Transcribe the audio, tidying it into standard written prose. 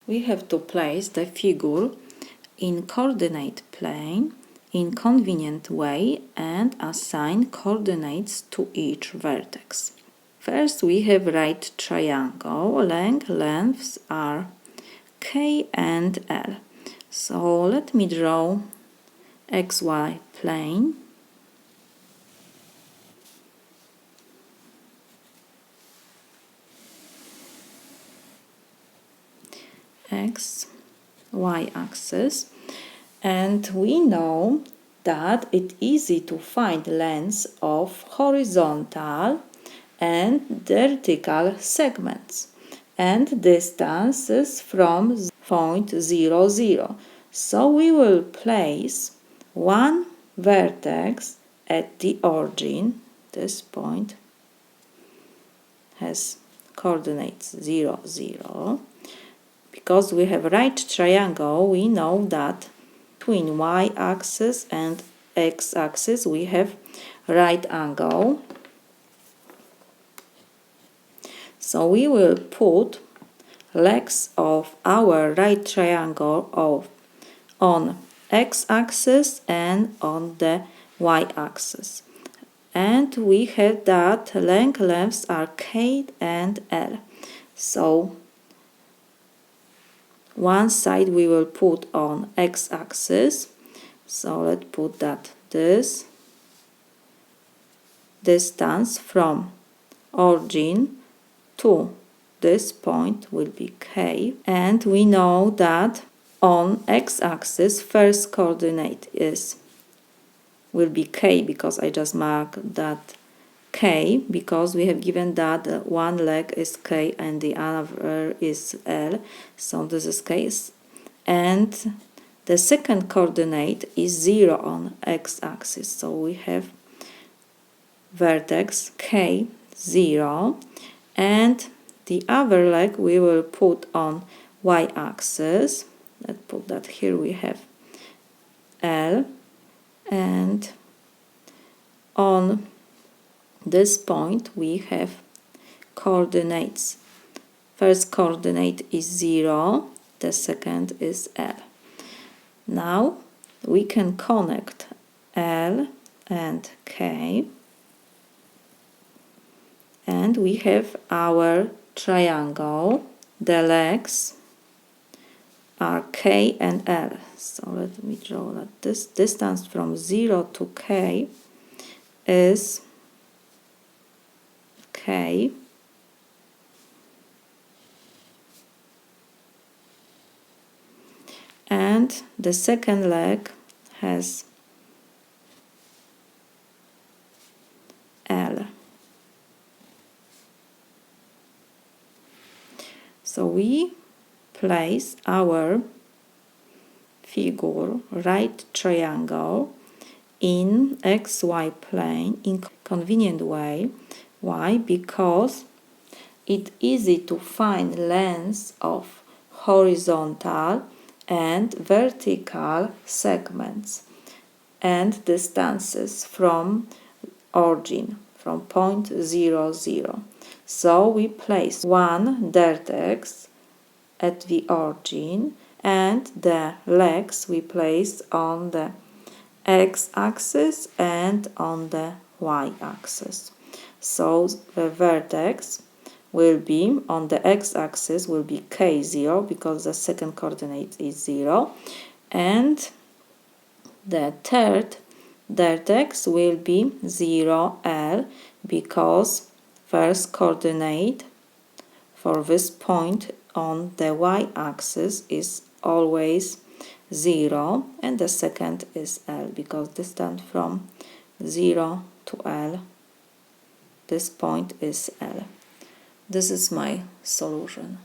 we have to place the figure in coordinate plane in convenient way and assign coordinates to each vertex. First we have right triangle, lengths are K and L. So let me draw XY plane. X, Y axis, and we know that it's easy to find lengths of horizontal and vertical segments and distances from point 0, 0. So we will place one vertex at the origin. This point has coordinates 0, 0. Because we have right triangle, we know that between y-axis and x-axis we have right angle. So we will put legs of our right triangle on x-axis and on the y-axis. And we have that lengths are K and L. So one side we will put on x-axis. So let's put that this distance from origin to this point will be K, and we know that on x-axis first coordinate will be K, because I just marked that K because we have given that one leg is K and the other is L, so this is K, and the second coordinate is 0 on x-axis, so we have vertex K 0, and the other leg we will put on y-axis. Let's put that here. We have L, and on this point we have coordinates. First coordinate is 0, the second is L. Now we can connect L and K, and we have our triangle. The legs are K and L. So let me draw that this distance from 0 to K is K, and the second leg has L. So we place our figure right triangle in XY plane in convenient way. Why? Because it's easy to find lengths of horizontal and vertical segments and distances from origin, from point 0, 0. So we place one vertex at the origin and the legs we place on the x-axis and on the y-axis. So the vertex will be on the x-axis will be K0 because the second coordinate is 0, and the third vertex will be 0L because first coordinate for this point on the y-axis is always 0, and the second is L because distance from 0 to L, this point is L. This is my solution.